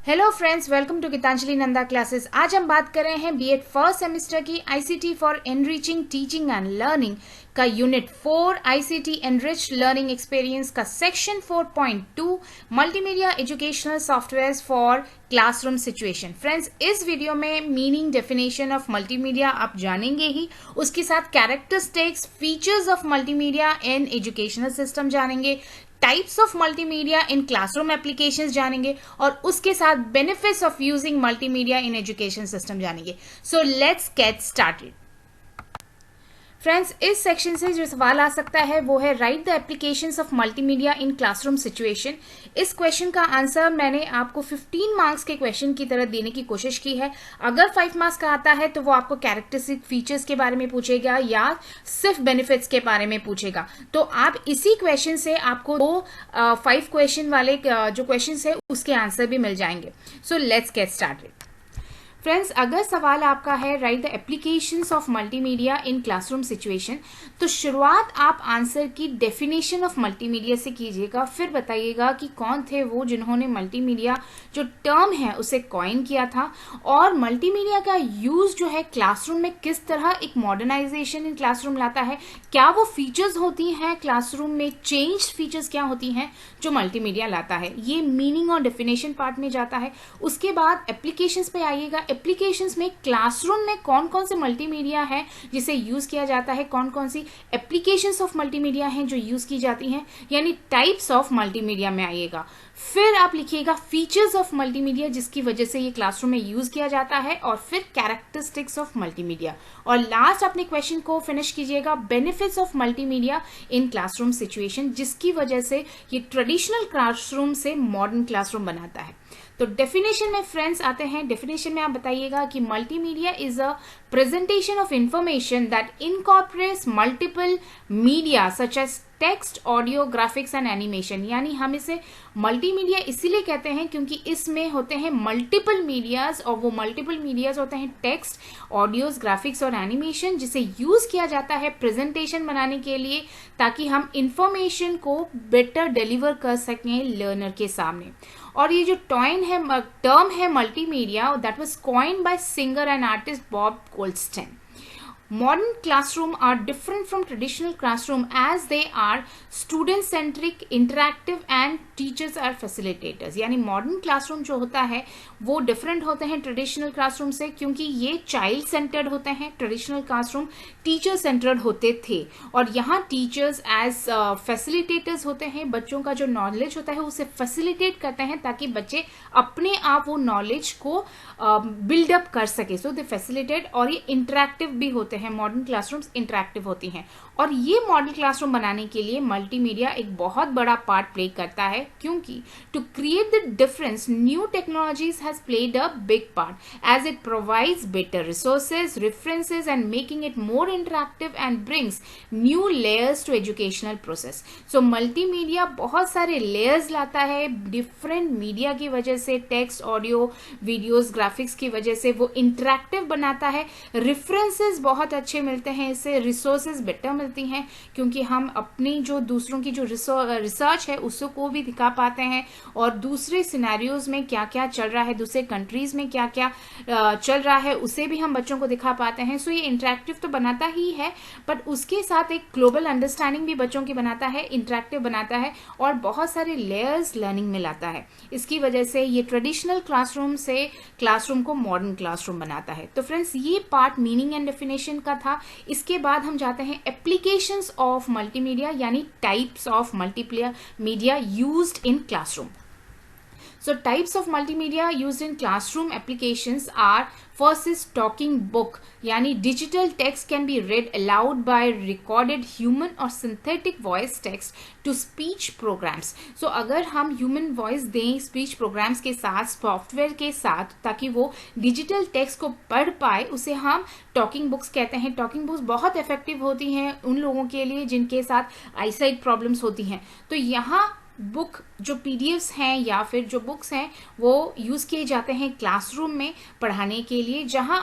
Hello friends, welcome to Geetanjali Nanda classes. आज हम बात कर रहे हैं बीएड फर्स्ट सेमेस्टर की ICT for enriching teaching and learning का unit 4 ICT enrich learning experience का section 4.2 multimedia educational softwares for classroom situation. Friends, इस वीडियो में मीनिंग डेफिनेशन ऑफ मल्टीमीडिया आप जानेंगे ही, उसके साथ characteristics features of multimedia in educational system जानेंगे, types of multimedia in classroom applications जानेंगे और उसके साथ benefits of using multimedia in education system जानेंगे। So let's get started. Friends, इस सेक्शन से जो सवाल आ सकता है वो है write the applications of multimedia in classroom situation. इस क्वेश्चन का आंसर मैंने आपको 15 मार्क्स के क्वेश्चन की तरह देने की कोशिश की है। अगर 5 मार्क्स का आता है तो वो आपको कैरेक्टरिस्टिक फीचर्स के बारे में पूछेगा या सिर्फ बेनिफिट्स के बारे में पूछेगा। तो आप इसी क्वेश्चन से आपको 5 क्वेश्चन वाले जो क्वेश्चन है उसके आंसर भी मिल जाएंगे। सो लेट्स गेट स्टार्टेड। फ्रेंड्स, अगर सवाल आपका है write the applications of multimedia in classroom situation, तो शुरुआत आप आंसर की डेफिनेशन ऑफ मल्टीमीडिया से कीजिएगा। फिर बताइएगा कि कौन थे वो जिन्होंने मल्टीमीडिया जो टर्म है उसे कॉइन किया था और मल्टीमीडिया का यूज जो है क्लासरूम में किस तरह एक मॉडर्नाइजेशन इन क्लासरूम लाता है, क्या वो फीचर्स होती हैं क्लासरूम में, चेंज फीचर्स क्या होती हैं जो मल्टीमीडिया लाता है। ये मीनिंग और डेफिनेशन पार्ट में जाता है। उसके बाद एप्लीकेशंस पे आइएगा। एप्लीकेशंस में क्लासरूम में कौन कौन से मल्टीमीडिया है जिसे यूज किया जाता है, कौन कौन सी एप्लीकेशंस ऑफ मल्टीमीडिया हैं जो यूज की जाती हैं, यानी टाइप्स ऑफ मल्टीमीडिया में आइएगा। फिर आप लिखिएगा फीचर्स ऑफ मल्टीमीडिया जिसकी वजह से ये क्लासरूम में यूज किया जाता है, और फिर कैरेक्टरिस्टिक्स ऑफ मल्टीमीडिया, और लास्ट अपने क्वेश्चन को फिनिश कीजिएगा benefits of multimedia in classroom situation, जिसकी वजह से ये ट्रेडिशनल क्लासरूम से मॉडर्न क्लासरूम बनाता है। तो डेफिनेशन में फ्रेंड्स आते हैं। डेफिनेशन में आप बताइएगा कि multimedia is a presentation of information that incorporates multiple media such as text, audio, graphics and animation. यानी हम इसे मल्टीमीडिया इसीलिए कहते हैं क्योंकि इसमें होते हैं मल्टीपल मीडियाज, और वो मल्टीपल मीडियाज होते हैं टेक्स्ट, ऑडियोज, ग्राफिक्स और एनिमेशन, जिसे यूज किया जाता है प्रेजेंटेशन बनाने के लिए ताकि हम इंफॉर्मेशन को बेटर डिलीवर कर सकें लर्नर के सामने। और ये जो टर्म है multimedia, that was coined bye singer and artist Bob Goldstein. Modern classroom are different from traditional classroom as they are student-centric, interactive and teachers are facilitators। यानी मॉडर्न क्लासरूम जो होता है वो डिफरेंट होते हैं ट्रेडिशनल क्लासरूम से क्योंकि ये चाइल्ड सेंटर्ड होते हैं। ट्रेडिशनल क्लासरूम टीचर सेंटर्ड होते थे और यहाँ टीचर्स एज फैसिलिटेटर्स होते हैं। बच्चों का जो नॉलेज होता है उसे फैसिलिटेट करते हैं ताकि बच्चे अपने आप वो नॉलेज को बिल्डअप कर सके। सो दे फैसिलिटेट, और ये इंटरेक्टिव भी होते हैं। मॉडर्न क्लासरूम्स इंटरेक्टिव होती हैं और ये मॉडल क्लासरूम बनाने के लिए मल्टीमीडिया एक बहुत बड़ा पार्ट प्ले करता है क्योंकि to create the difference new technologies has played a big part as it provides better resources, references and making it more interactive and brings new layers to educational process. So multimedia बहुत सारे layers लाता है different media की वजह से, text, audio, videos, graphics की वजह से वो इंटरेक्टिव बनाता है। रेफरेंसेज बहुत अच्छे मिलते हैं इससे, रिसोर्सेज बेटर मिलती हैं क्योंकि हम अपनी जो दूसरों की जो रिसर्च है उसको भी दिखा पाते हैं और दूसरे सिनेरियोज में क्या क्या चल रहा है, दूसरे कंट्रीज में क्या क्या चल रहा है उसे भी हम बच्चों को दिखा पाते हैं। सो ये इंटरेक्टिव तो बनाता ही है बट उसके साथ एक ग्लोबल अंडरस्टैंडिंग भी बच्चों की बनाता है, इंटरेक्टिव बनाता है और बहुत सारे लेयर्स लर्निंग में लाता है। इसकी वजह से ये ट्रेडिशनल क्लासरूम से क्लासरूम को मॉडर्न क्लासरूम बनाता है। तो फ्रेंड्स, ये पार्ट मीनिंग एंड डेफिनेशन का था। इसके बाद हम जाते हैं एप्लीकेशंस ऑफ मल्टीमीडिया यानी types of multimedia used in classroom. So types of multimedia used in classroom applications are first is talking book यानी digital text can be read aloud by recorded human or synthetic voice text to speech programs। So अगर हम human voice दें speech programs के साथ, software के साथ, ताकि वो डिजिटल टेक्स्ट को पढ़ पाए, उसे हम टॉकिंग बुक्स कहते हैं। टॉकिंग बुक्स बहुत इफेक्टिव होती हैं उन लोगों के लिए जिनके साथ आईसाइट प्रॉब्लम्स होती हैं। तो यहाँ बुक जो पीडीएफ्स हैं या फिर जो बुक्स हैं वो यूज़ किए जाते हैं क्लासरूम में पढ़ाने के लिए, जहां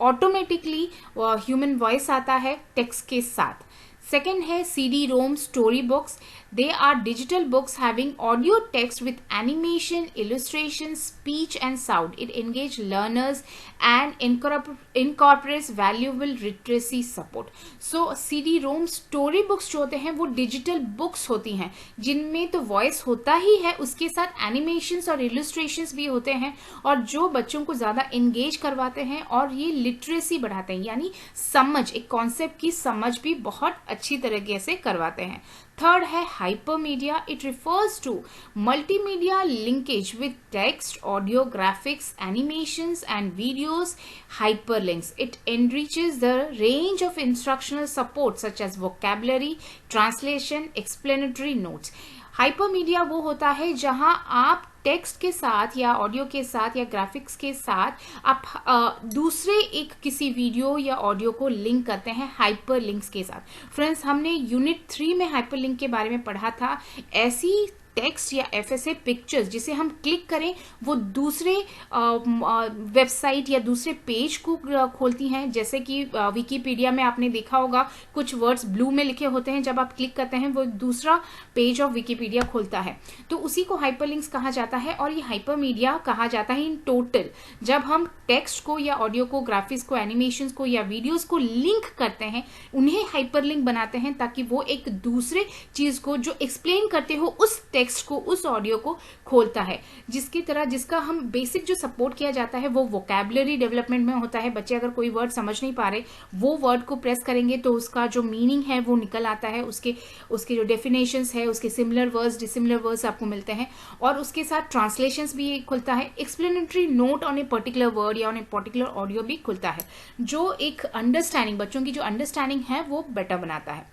ऑटोमेटिकली ह्यूमन वॉइस आता है टेक्स्ट के साथ। Second है CD-ROM story books. They are digital books having audio text with animation, illustration, speech and sound. It engages learners and incorporates valuable literacy support. So CD-ROM story books जो होते हैं वो digital books होती हैं जिनमें तो voice होता ही है, उसके साथ एनिमेशंस और इलस्ट्रेशंस भी होते हैं और जो बच्चों को ज़्यादा एंगेज करवाते हैं और ये लिटरेसी बढ़ाते हैं, यानी समझ, एक कॉन्सेप्ट की समझ भी बहुत अच्छी तरीके से करवाते हैं. थर्ड है hypermedia. It refers to multimedia linkage with text, audio, graphics, animations and videos. Hyperlinks. It enriches the range of instructional support such as vocabulary, translation, explanatory notes. Hypermedia वो होता है जहां आप टेक्स्ट के साथ या ऑडियो के साथ या ग्राफिक्स के साथ आप दूसरे एक किसी वीडियो या ऑडियो को लिंक करते हैं हाइपर लिंक्स के साथ. फ्रेंड्स, हमने यूनिट 3 में हाइपर लिंक के बारे में पढ़ा था. ऐसी टेक्स्ट या FSA पिक्चर्स जिसे हम क्लिक करें वो दूसरे वेबसाइट या दूसरे पेज को खोलती हैं. जैसे कि विकीपीडिया में आपने देखा होगा कुछ वर्ड्स ब्लू में लिखे होते हैं, जब आप क्लिक करते हैं वो दूसरा पेज ऑफ विकीपीडिया खोलता है, तो उसी को हाइपरलिंक्स कहा जाता है. और ये हाइपरमीडिया कहा जाता है इन टोटल जब हम टेक्स्ट को या ऑडियो को, ग्राफिक्स को, एनिमेशंस को या वीडियोस को लिंक करते हैं, उन्हें हाइपरलिंक बनाते हैं ताकि वो एक दूसरे चीज को जो एक्सप्लेन करते हो उस टेक्स्ट को, उस ऑडियो को खोलता है. जिसका हम बेसिक जो सपोर्ट किया जाता है वो वोकैबुलरी डेवलपमेंट में होता है. बच्चे अगर कोई वर्ड समझ नहीं पा रहे, वो वर्ड को प्रेस करेंगे तो उसका जो मीनिंग है वो निकल आता है, उसके जो डेफिनेशंस है, उसके सिमिलर वर्ड्स, डिसिमिलर वर्ड्स आपको मिलते हैं. और उसके साथ ट्रांसलेशंस भी खुलता है. Explanatory note on a particular word या ऑन ए पर्टिकुलर ऑडियो भी खुलता है, जो एक अंडरस्टैंडिंग, बच्चों की जो अंडरस्टैंडिंग है वो बेटर बनाता है.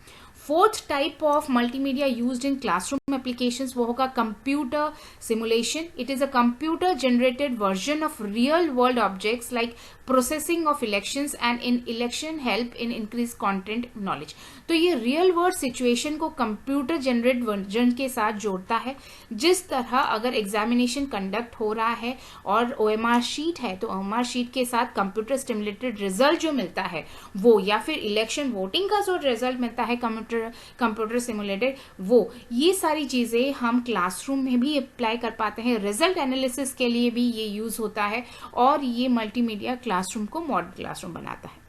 Fourth type of multimedia used in classroom applications वो होगा computer simulation. It is a computer generated version of real world objects like processing of elections and in election help in increase content knowledge. तो ये real world situation को computer generate version के साथ जोड़ता है. जिस तरह अगर एग्जामिनेशन कंडक्ट हो रहा है और OMR शीट है तो OMR शीट के साथ कंप्यूटर स्टिमुलेटेड रिजल्ट जो मिलता है वो, या फिर इलेक्शन वोटिंग का जो रिजल्ट मिलता है कंप्यूटर सिमुलेटेड वो, ये सारी चीजें हम क्लासरूम में भी अप्लाई कर पाते हैं. रिजल्ट एनालिसिस के लिए भी ये यूज होता है और ये मल्टीमीडिया क्लासरूम को मॉडर्न क्लासरूम बनाता है.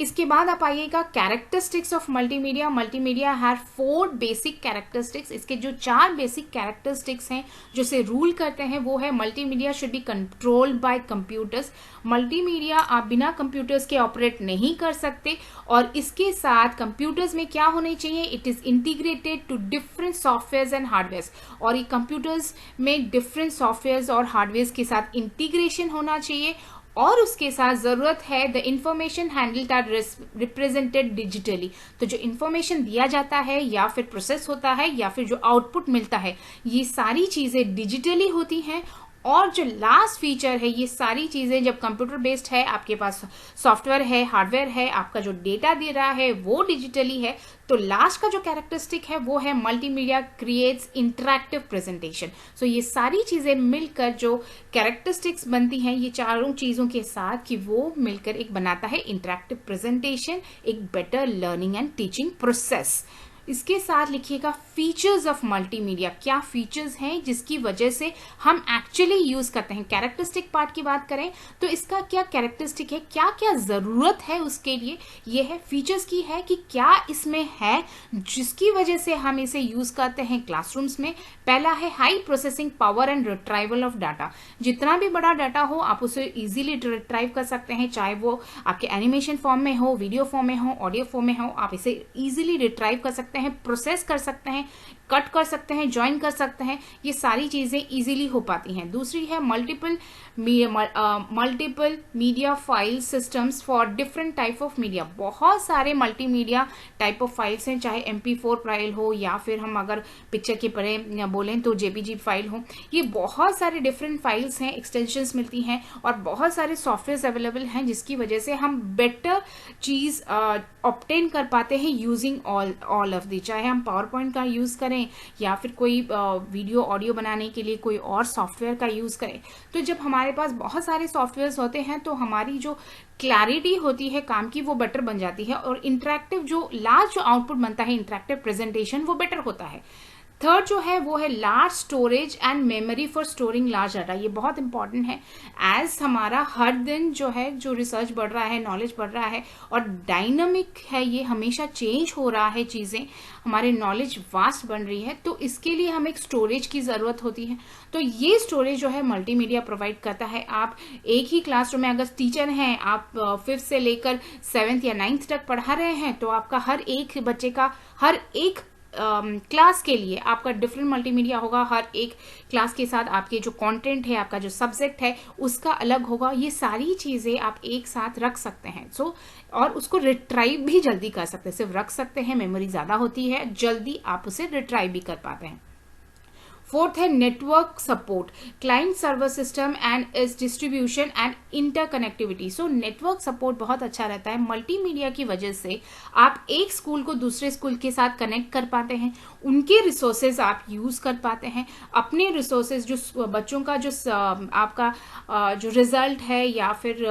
इसके बाद आप आइएगा characteristics of multimedia. Multimedia have 4 basic characteristics. इसके जो 4 बेसिक कैरेक्टरिस्टिक्स हैं जो से रूल करते हैं वो है multimedia should be controlled by computers. Multimedia आप बिना कंप्यूटर्स के ऑपरेट नहीं कर सकते. और इसके साथ कंप्यूटर्स में क्या होने चाहिए, it is integrated to different softwares and hardwares. और ये कंप्यूटर्स में डिफरेंट सॉफ्टवेयर्स और हार्डवेयर्स के साथ इंटीग्रेशन होना चाहिए. और उसके साथ जरूरत है the information handled or represented digitally. तो जो इंफॉर्मेशन दिया जाता है या फिर प्रोसेस होता है या फिर जो आउटपुट मिलता है, ये सारी चीजें डिजिटली होती हैं. और जो लास्ट फीचर है, ये सारी चीजें जब कंप्यूटर बेस्ड है, आपके पास सॉफ्टवेयर है, हार्डवेयर है, आपका जो डेटा दे रहा है वो डिजिटली है, तो लास्ट का जो कैरेक्टरिस्टिक है वो है मल्टीमीडिया क्रिएट्स इंटरैक्टिव प्रेजेंटेशन. सो ये सारी चीजें मिलकर जो कैरेक्टरिस्टिक्स बनती हैं ये चारों चीजों के साथ, कि वो मिलकर एक बनाता है इंटरैक्टिव प्रेजेंटेशन, एक better learning and teaching process. इसके साथ लिखिएगा फीचर्स ऑफ मल्टीमीडिया. क्या फीचर्स हैं जिसकी वजह से हम एक्चुअली यूज करते हैं. कैरेक्टरिस्टिक पार्ट की बात करें तो इसका क्या कैरेक्टरिस्टिक है, क्या क्या जरूरत है उसके लिए, ये है फीचर्स की है कि क्या इसमें है जिसकी वजह से हम इसे यूज करते हैं क्लासरूम्स में. पहला है high processing power and retrieval of data. जितना भी बड़ा डाटा हो आप उसे इजीली रिट्राइव कर सकते हैं, चाहे वो आपके एनिमेशन फॉर्म में हो, वीडियो फॉर्म में हो, ऑडियो फॉर्म में हो, आप इसे इजीली रिट्राइव कर सकते हैं, प्रोसेस कर सकते हैं, कट कर सकते हैं, ज्वाइन कर सकते हैं. ये सारी चीजें इजीली हो पाती हैं. दूसरी है multiple media file systems for different type of media. बहुत सारे मल्टीमीडिया टाइप ऑफ फाइल्स हैं, चाहे MP4 फाइल हो या फिर हम अगर पिक्चर के परे बोलें तो JPG फाइल हो. ये बहुत सारे डिफरेंट फाइल्स हैं, एक्सटेंशंस मिलती हैं और बहुत सारे सॉफ्टवेयर अवेलेबल हैं जिसकी वजह से हम बेटर चीज ऑब्टेन कर पाते हैं यूजिंग ऑल ऑफ दी. चाहे हम पावर पॉइंट का यूज करें करें या फिर कोई वीडियो ऑडियो बनाने के लिए कोई और सॉफ्टवेयर का यूज़ करें। तो जब हमारे पास बहुत सारे सॉफ्टवेयर्स होते हैं तो हमारी जो क्लैरिटी होती है काम की वो बेटर बन जाती है, और इंटरेक्टिव जो लास्ट जो आउटपुट बनता है, इंटरेक्टिव प्रेजेंटेशन, वो बेटर होता है। थर्ड जो है वो है large storage and memory for storing large data. ये बहुत इंपॉर्टेंट है, एज हमारा हर दिन जो है जो रिसर्च बढ़ रहा है, नॉलेज बढ़ रहा है और डायनामिक है, ये हमेशा चेंज हो रहा है चीज़ें, हमारे नॉलेज वास्ट बन रही है, तो इसके लिए हमें एक स्टोरेज की ज़रूरत होती है। तो ये स्टोरेज जो है मल्टीमीडिया प्रोवाइड करता है। आप एक ही क्लासरूम में अगर टीचर हैं, आप 5th से लेकर 7th या 9th तक पढ़ा रहे हैं, तो आपका हर एक बच्चे का हर एक क्लास के लिए आपका डिफरेंट मल्टीमीडिया होगा। हर एक क्लास के साथ आपके जो कंटेंट है, आपका जो सब्जेक्ट है, उसका अलग होगा। ये सारी चीज़ें आप एक साथ रख सकते हैं। और उसको रिट्राइव भी जल्दी कर सकते हैं। सिर्फ रख सकते हैं, मेमोरी ज़्यादा होती है, जल्दी आप उसे रिट्राइव भी कर पाते हैं। फोर्थ है network support, client server system and is distribution and interconnectivity. So network support बहुत अच्छा रहता है। मल्टीमीडिया की वजह से आप एक स्कूल को दूसरे स्कूल के साथ कनेक्ट कर पाते हैं, उनके रिसोर्सेज आप यूज़ कर पाते हैं, अपने रिसोर्सेज जो बच्चों का जो आपका जो रिजल्ट है या फिर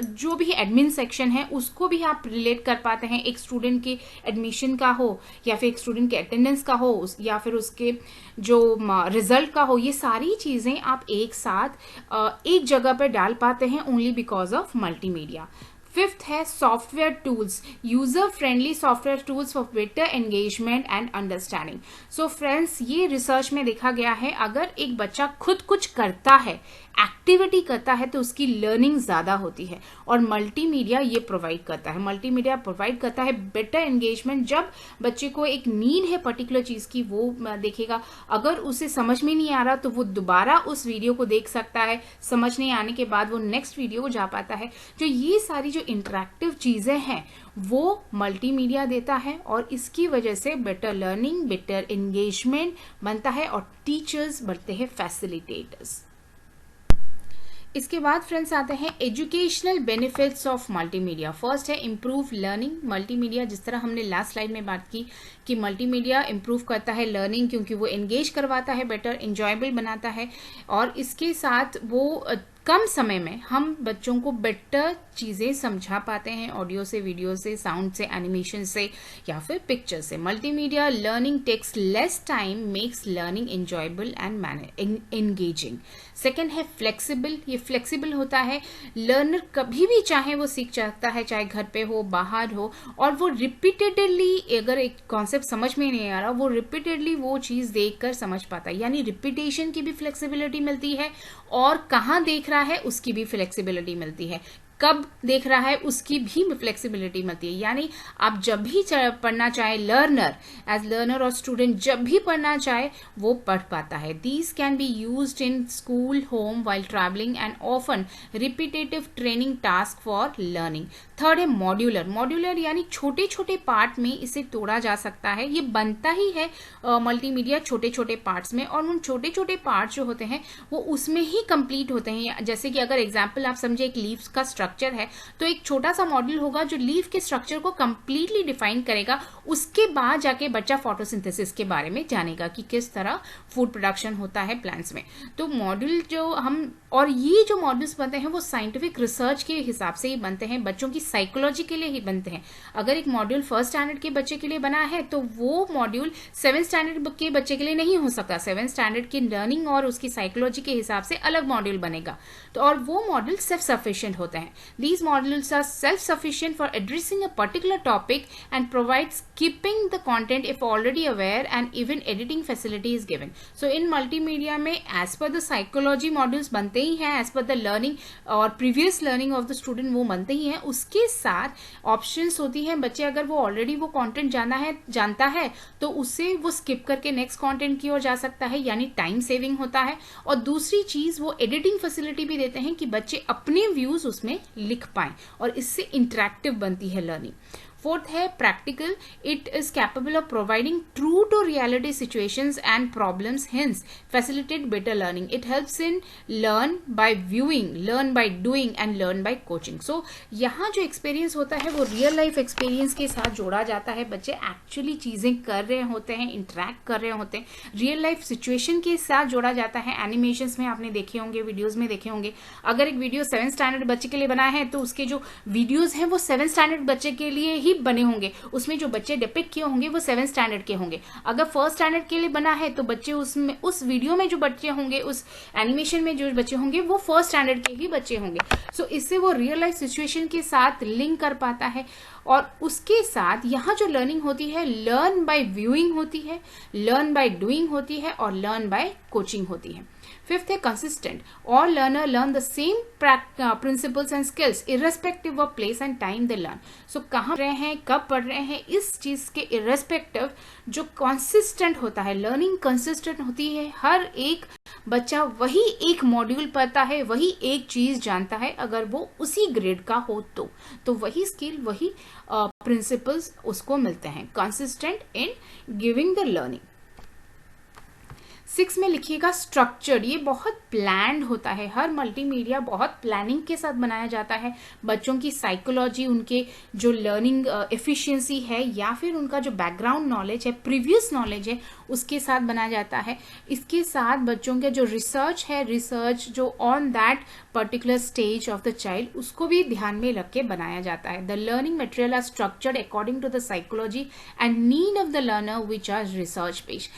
जो भी एडमिन सेक्शन है उसको भी आप रिलेट कर पाते हैं। एक स्टूडेंट के एडमिशन का हो या फिर एक स्टूडेंट के अटेंडेंस का हो या फिर उसके जो रिजल्ट का हो, ये सारी चीज़ें आप एक साथ एक जगह पर डाल पाते हैं only because of multimedia. Fifth है software tools, user friendly software tools for better engagement and understanding. So friends, ये रिसर्च में देखा गया है, अगर एक बच्चा खुद कुछ करता है, एक्टिविटी करता है, तो उसकी लर्निंग ज़्यादा होती है, और मल्टीमीडिया ये प्रोवाइड करता है। मल्टीमीडिया प्रोवाइड करता है बेटर एंगेजमेंट। जब बच्चे को एक नीड है पर्टिकुलर चीज़ की, वो देखेगा, अगर उसे समझ में नहीं आ रहा तो वो दोबारा उस वीडियो को देख सकता है, समझ नहीं आने के बाद वो नेक्स्ट वीडियो को जा पाता है। जो ये सारी जो इंटरेक्टिव चीज़ें हैं वो मल्टीमीडिया देता है, और इसकी वजह से बेटर लर्निंग, बेटर एंगेजमेंट बनता है, और टीचर्स बनते हैं फैसिलिटेटर्स। इसके बाद फ्रेंड्स आते हैं educational benefits of multimedia. First है इम्प्रूव लर्निंग। मल्टीमीडिया, जिस तरह हमने लास्ट स्लाइड में बात की कि मल्टीमीडिया इम्प्रूव करता है लर्निंग, क्योंकि वो एंगेज करवाता है, बेटर इंजॉयबल बनाता है, और इसके साथ वो कम समय में हम बच्चों को बेटर चीज़ें समझा पाते हैं, ऑडियो से, वीडियो से, साउंड से, एनिमेशन से या फिर पिक्चर से। Multimedia learning takes less time, makes learning enjoyable and engaging. Second है फ्लेक्सिबल। ये फ्लेक्सिबल होता है, लर्नर कभी भी चाहे वो सीख सकता है, चाहे घर पे हो, बाहर हो, और वो रिपीटेडली, अगर एक कॉन्सेप्ट समझ में नहीं आ रहा, वो रिपीटेडली वो चीज़ देखकर समझ पाता है। यानी रिपीटेशन की भी फ्लेक्सिबिलिटी मिलती है, और कहाँ देख रहा है उसकी भी फ्लेक्सिबिलिटी मिलती है, कब देख रहा है उसकी भी फ्लेक्सिबिलिटी मिलती है। यानी आप जब भी पढ़ना चाहे, लर्नर एज लर्नर और स्टूडेंट जब भी पढ़ना चाहे वो पढ़ पाता है। These can be used in school, home, while travelling and often repetitive training task for learning. Third है मॉड्यूलर। मॉड्यूलर यानी छोटे छोटे पार्ट में इसे तोड़ा जा सकता है। ये बनता ही है मल्टीमीडिया छोटे छोटे पार्ट्स में, और उन छोटे छोटे पार्ट्स जो होते हैं वो उसमें ही कंप्लीट होते हैं। जैसे कि अगर एग्जाम्पल आप समझे, एक लीव्स का स्ट्रक्चर है, तो एक छोटा सा मॉड्यूल होगा जो लीफ के स्ट्रक्चर को कंप्लीटली डिफाइन करेगा। उसके बाद जाके बच्चा फोटोसिंथेसिस के बारे में जानेगा कि किस तरह फूड प्रोडक्शन होता है प्लांट्स में। तो मॉड्यूल जो हम, और ये जो मॉड्यूल्स बनते हैं वो साइंटिफिक रिसर्च के हिसाब से ही बनते हैं, बच्चों की साइकोलॉजी के लिए ही बनते हैं। अगर एक मॉड्यूल 1st स्टैंडर्ड के बच्चे के लिए बना है तो वो मॉड्यूल 7th स्टैंडर्ड के बच्चे के लिए नहीं हो सकता। 7th स्टैंडर्ड की लर्निंग और उसकी साइकोलॉजी के हिसाब से अलग मॉड्यूल बनेगा, तो और वो मॉड्यूल सेल्फ सफिशिएंट होते हैं। These modules are self-sufficient for addressing a particular topic and provides keeping the content if already aware, and even editing facility is given. So in multimedia में as per the psychology modules बनते ही हैं, as per the learning और previous learning of the student वो बनते ही हैं। उसके साथ options होती हैं, बच्चे अगर वो already वो content जानता है तो उससे वो skip करके next content की ओर जा सकता है, यानी time saving होता है। और दूसरी चीज़ वो editing facility भी देते हैं कि बच्चे अपने views उसमें लिख पाएं, और इससे इंटरेक्टिव बनती है लर्निंग। फोर्थ है practical, it is capable of providing true to reality situations and problems, hence facilitate better learning. It helps in learn by viewing, learn by doing and learn by coaching. So यहाँ जो experience होता है वो real life experience के साथ जोड़ा जाता है. बच्चे एक्चुअली चीजें कर रहे होते हैं, इंटरेक्ट कर रहे होते हैं, रियल लाइफ सिचुएशन के साथ जोड़ा जाता है. एनिमेशंस में आपने देखे होंगे, वीडियोस में देखे होंगे. अगर एक वीडियो 7th स्टैंडर्ड बच्चे के लिए बना है तो उसके जो वीडियोस हैं वो 7th स्टैंडर्ड बच्चे के लिए ही बने होंगे. उसमें जो बच्चे डिपिक्ट किए होंगे वो 7th स्टैंडर्ड के होंगे. अगर 1st स्टैंडर्ड के लिए बना है तो बच्चे उसमें, उस वीडियो में जो बच्चे होंगे, उस एनिमेशन में जो बच्चे होंगे वो 1st स्टैंडर्ड के ही बच्चे होंगे. सो इससे वो रियल लाइफ सिचुएशन के साथ लिंक कर पाता है. और उसके साथ यहाँ जो लर्निंग होती है, लर्न बाय व्यूइंग होती है, लर्न बाय डूइंग होती है और लर्न बाय कोचिंग होती है. फिफ्थ है consistent. All learner learn the same principles and skills irrespective of place and time they learn. So कहाँ रहे हैं, कब पढ़ रहे हैं, इस चीज के इररेस्पेक्टिव जो कंसिस्टेंट होता है, लर्निंग कंसिस्टेंट होती है. हर एक बच्चा वही एक मॉड्यूल पढ़ता है, वही एक चीज जानता है, अगर वो उसी ग्रेड का हो तो वही स्किल, वही प्रिंसिपल्स उसको मिलते हैं. Consistent in giving the learning. 6 में लिखिएगा स्ट्रक्चर्ड. ये बहुत प्लान्ड होता है. हर मल्टीमीडिया बहुत प्लानिंग के साथ बनाया जाता है. बच्चों की साइकोलॉजी, उनके जो लर्निंग एफिशिएंसी है या फिर उनका जो बैकग्राउंड नॉलेज है, प्रीवियस नॉलेज है, उसके साथ बनाया जाता है. इसके साथ बच्चों के जो रिसर्च है, रिसर्च जो on that particular stage of the child, उसको भी ध्यान में रख के बनाया जाता है. The learning material are structured according to the psychology and need of the learner which are research based.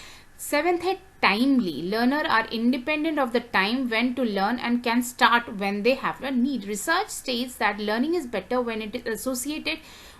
7th है timely. Learner are independent of the time when to learn and can start when they have a need. Research states that learning is better when it is associated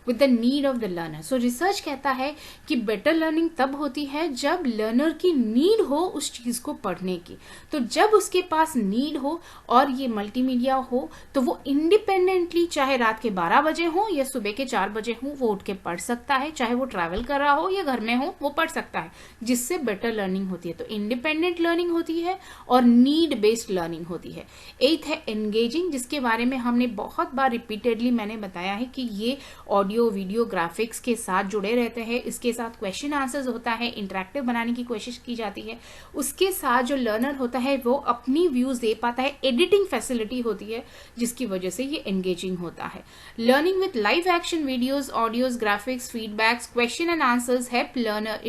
with the need of the learner. So research कहता है कि better learning तब होती है जब learner की need हो उस चीज को पढ़ने की. तो जब उसके पास need हो और ये मल्टीमीडिया हो तो वो independently, चाहे रात के 12 बजे हो या सुबह के 4 बजे हो, वो उठ के पढ़ सकता है. चाहे वो ट्रैवल कर रहा हो या घर में हो, वो पढ़ सकता है, जिससे better learning होती है. तो इंडिपेंडेंट लर्निंग होती है और नीड बेस्ड लर्निंग होती है. 8th है एंगेजिंग, जिसके बारे में हमने बहुत बार रिपीटेडली मैंने बताया है कि ये ऑडियो, वीडियो, ग्राफिक्स के साथ जुड़े रहते हैं. इसके साथ क्वेश्चन आंसर्स होता है, इंटरेक्टिव बनाने की कोशिश की जाती है. उसके साथ जो लर्नर होता है वो अपनी व्यूज दे पाता है, एडिटिंग फैसिलिटी होती है, जिसकी वजह से ये एंगेजिंग होता है. Learning with live action videos, audios, graphics, feedbacks, question and answers helps learner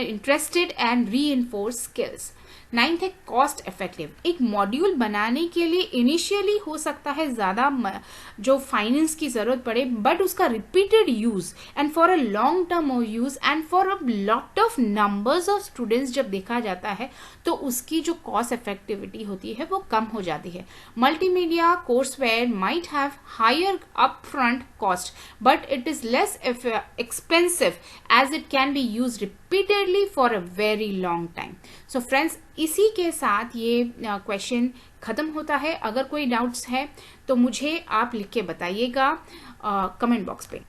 interested and reinforce skills. 9th है कॉस्ट इफेक्टिव. एक मॉड्यूल बनाने के लिए इनिशियली हो सकता है ज्यादा जो फाइनेंस की जरूरत पड़े, बट उसका repeated use and for a long term use and for a lot of numbers of students जब देखा जाता है तो उसकी जो कॉस्ट इफेक्टिविटी होती है वो कम हो जाती है. Multimedia courseware might have higher up front cost but it is less expensive as it can be use repeatedly for a very long time. So friends, इसी के साथ ये क्वेश्चन खत्म होता है. अगर कोई डाउट्स है तो मुझे आप लिख के बताइएगा कमेंट बॉक्स पे.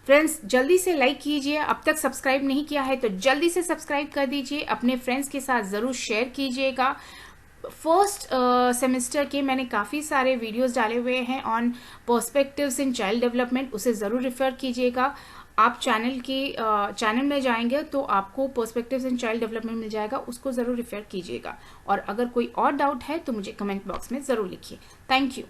फ्रेंड्स, जल्दी से लाइक कीजिए. अब तक सब्सक्राइब नहीं किया है तो जल्दी से सब्सक्राइब कर दीजिए. अपने फ्रेंड्स के साथ ज़रूर शेयर कीजिएगा. फर्स्ट सेमेस्टर के मैंने काफ़ी सारे वीडियोस डाले हुए हैं on perspectives in child development, उसे ज़रूर रेफर कीजिएगा. आप चैनल में जाएंगे तो आपको पर्सपेक्टिव्स इन चाइल्ड डेवलपमेंट मिल जाएगा, उसको ज़रूर रेफर कीजिएगा. और अगर कोई और डाउट है तो मुझे कमेंट बॉक्स में ज़रूर लिखिए. Thank you.